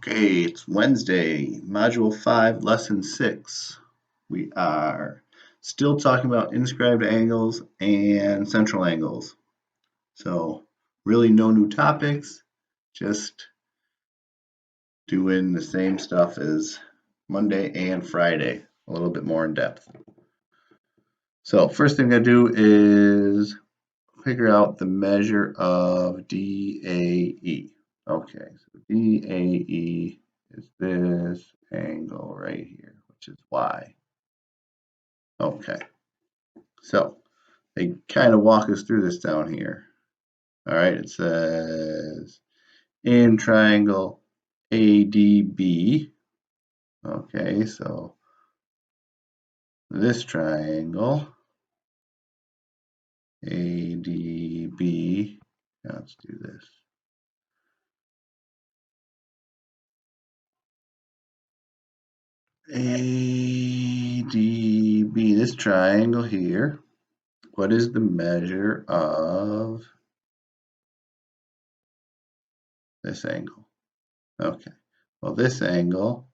Okay, it's Wednesday, Module 5, Lesson 6. We are still talking about inscribed angles and central angles. So, really no new topics, just doing the same stuff as Monday and Friday, a little bit more in depth. So, first thing I'm going to do is figure out the measure of DAE. Okay, so DAE is this angle right here, which is Y. Okay, so they kind of walk us through this down here. All right, it says in triangle ADB. Okay, so this triangle ADB, let's do this. ADB, this triangle here, what is the measure of this angle? Okay, well this angle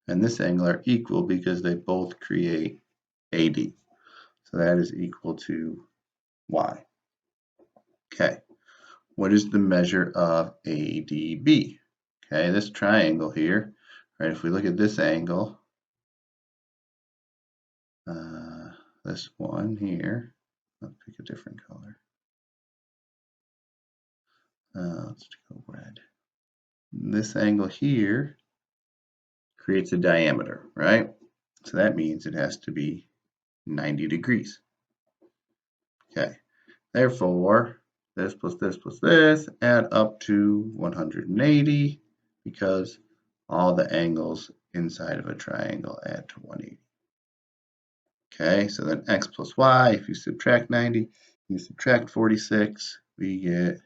and this angle are equal because they both create AD. So that is equal to Y. Okay, what is the measure of ADB? Okay, this triangle here, right, if we look at this angle, this one here, let's pick a different color. Let's go red. This angle here creates a diameter, right? So that means it has to be 90 degrees. Okay, therefore, this plus this plus this add up to 180 because all the angles inside of a triangle add to 180. Okay, so then x plus y, if you subtract 90, you subtract 46, we get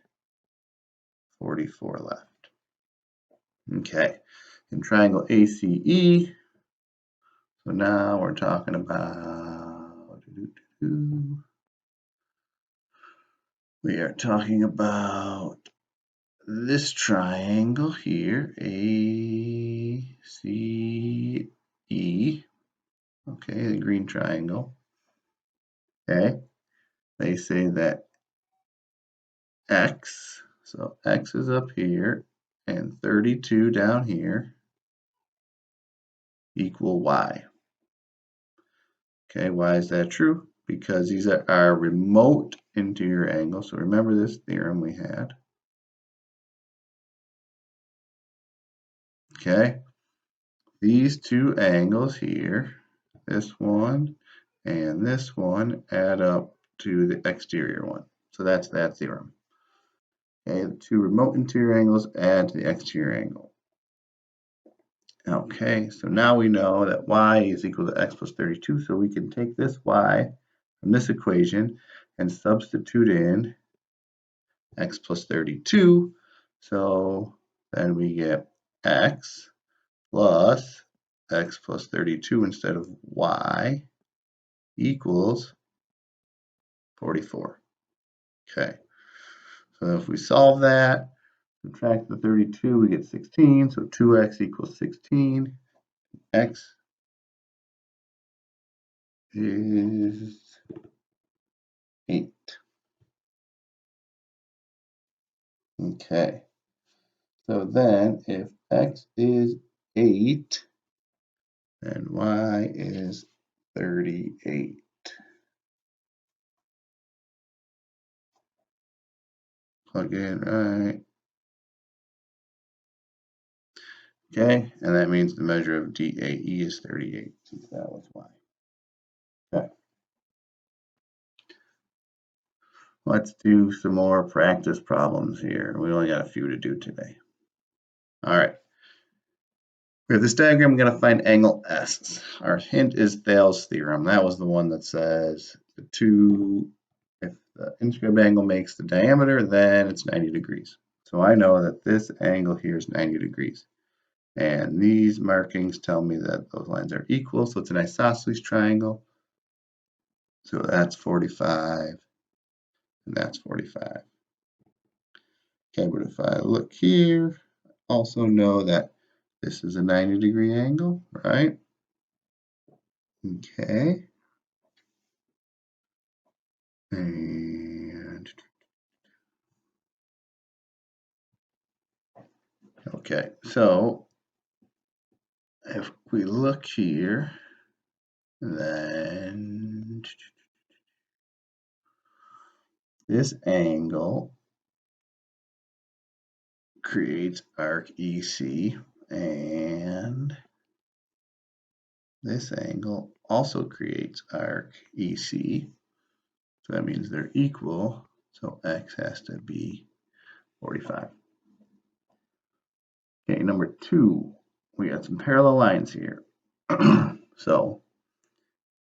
44 left. Okay, in triangle ACE, so now we're talking about, we are talking about this triangle here, ACE, okay, the green triangle. Okay, they say that x, so x is up here and 32 down here equal y. Okay, why is that true? Because these are our remote interior angles. So remember this theorem we had. Okay, these two angles here, this one and this one, add up to the exterior one. So that's that theorem. Okay, the two remote interior angles add to the exterior angle. Okay, so now we know that y is equal to x plus 32, so we can take this y from this equation and substitute in x plus 32. So then we get x plus 32 instead of y equals 44. Okay, so if we solve that, subtract the 32, we get 16, so 2x equals 16. X is 8. Okay, so then if x is 8, then y is 38. Plug in, right? Okay, and that means the measure of DAE is 38, since that was y. Okay. Let's do some more practice problems here. We only got a few to do today. All right. We have this diagram, we're going to find angle S. Our hint is Thales' theorem. That was the one that says if the inscribed angle makes the diameter, then it's 90 degrees. So I know that this angle here is 90 degrees. And these markings tell me that those lines are equal, so it's an isosceles triangle. So that's 45, and that's 45. Okay, but if I look here, also know that This is a 90-degree angle, right? Okay. And okay, so if we look here, then this angle creates arc EC, and this angle also creates arc EC. So that means they're equal. So X has to be 45. Okay, number 2, we got some parallel lines here. So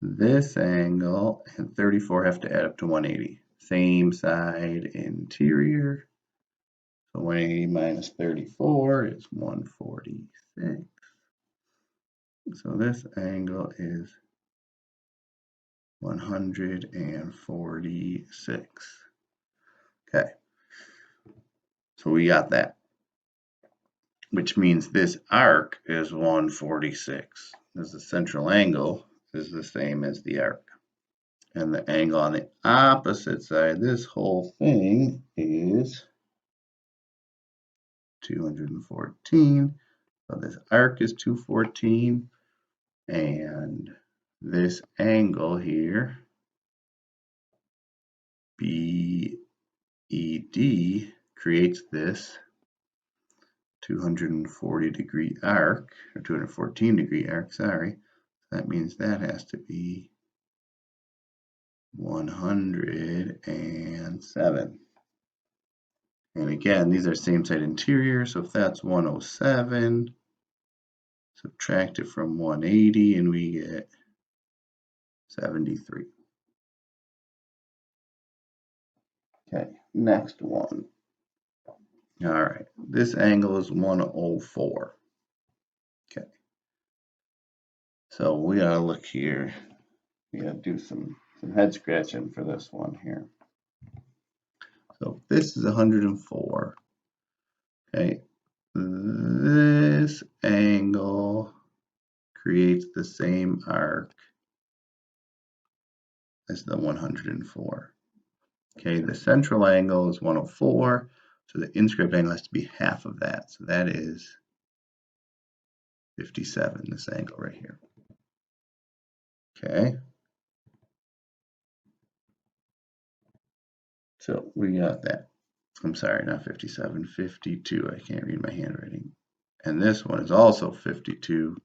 this angle and 34 have to add up to 180. Same side interior. So 180 minus 34 is 146. So this angle is 146. Okay, so we got that, which means this arc is 146, because the central angle is the same as the arc. And the angle on the opposite side, this whole thing is 214. So this arc is 214, and this angle here, BED, creates this 240-degree arc, or 214-degree arc, sorry. That means that has to be 107. And again, these are same side interior, so if that's 107, subtract it from 180 and we get 73. Okay, next one. All right, this angle is 104. Okay, so we gotta look here. We gotta do some head scratching for this one here. So this is 104. Okay, this angle creates the same arc as the 104. Okay, the central angle is 104, so the inscribed angle has to be half of that. So that is 57, this angle right here. Okay. So we got that. I'm sorry, not 57, 52. I can't read my handwriting. And this one is also 52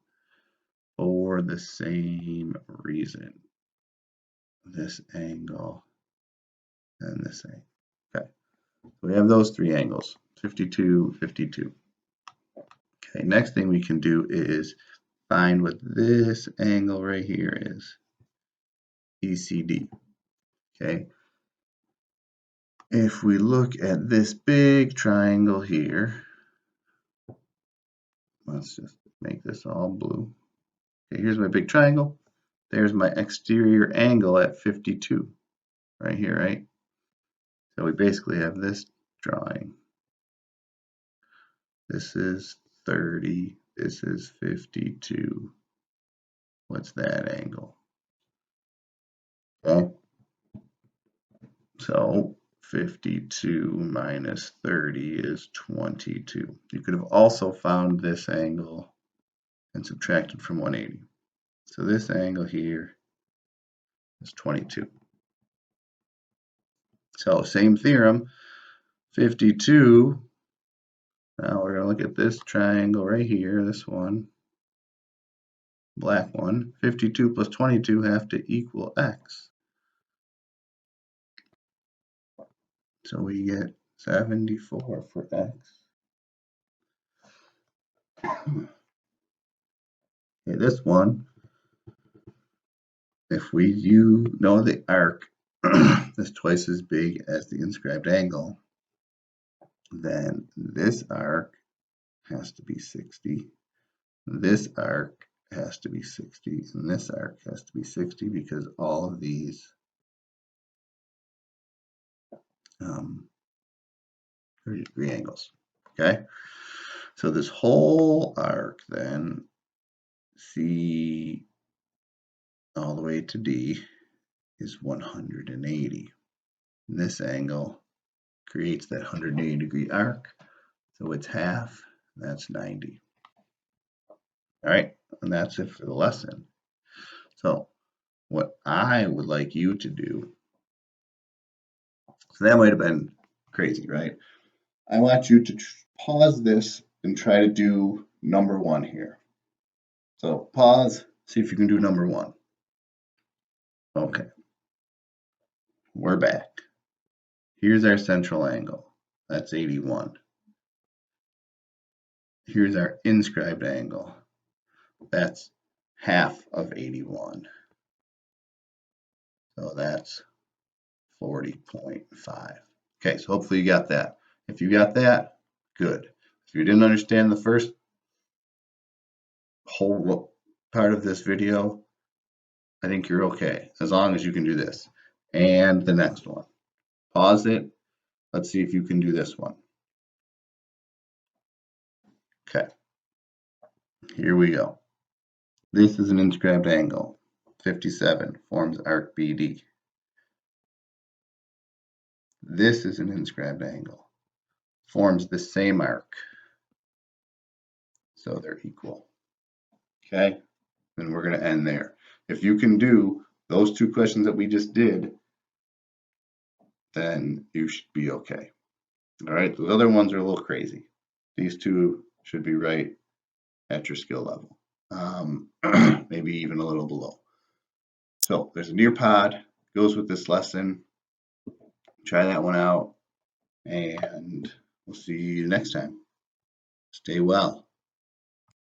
for the same reason. This angle and this angle. Okay. So we have those three angles, 52, 52. Okay, next thing we can do is find what this angle right here is, ECD. Okay. If we look at this big triangle here, let's just make this all blue. Okay, here's my big triangle. There's my exterior angle at 52, right here, right? So we basically have this drawing. This is 30, this is 52. What's that angle? Okay. So 52 minus 30 is 22. You could have also found this angle and subtracted from 180. So this angle here is 22. So same theorem, 52. Now we're going to look at this triangle right here, this one, black one. 52 plus 22 have to equal x. So we get 74 for x. Okay, this one, if we know the arc is twice as big as the inscribed angle, then this arc has to be 60. This arc has to be 60, and this arc has to be 60 because all of these 30-degree angles. Okay, So this whole arc then, C all the way to D, is 180. And this angle creates that 180-degree arc. So it's half, that's 90. All right, and that's it for the lesson. So what I would like you to do, so that might have been crazy, right? I want you to pause this and try to do number 1 here. So pause, see if you can do number 1. Okay, we're back. Here's our central angle, that's 81. Here's our inscribed angle, that's half of 81. So that's 40.5. Okay, so hopefully you got that. If you got that, good. If you didn't understand the first whole part of this video, I think you're okay, as long as you can do this. And the next one. Pause it. Let's see if you can do this one. Okay, here we go. This is an inscribed angle. 57 forms arc BD. This is an inscribed angle. Forms the same arc. So they're equal. Okay, and we're going to end there. If you can do those 2 questions that we just did, then you should be okay. All right, the other ones are a little crazy. These 2 should be right at your skill level, maybe even a little below. So there's a Nearpod, goes with this lesson. Try that one out, and we'll see you next time. Stay well.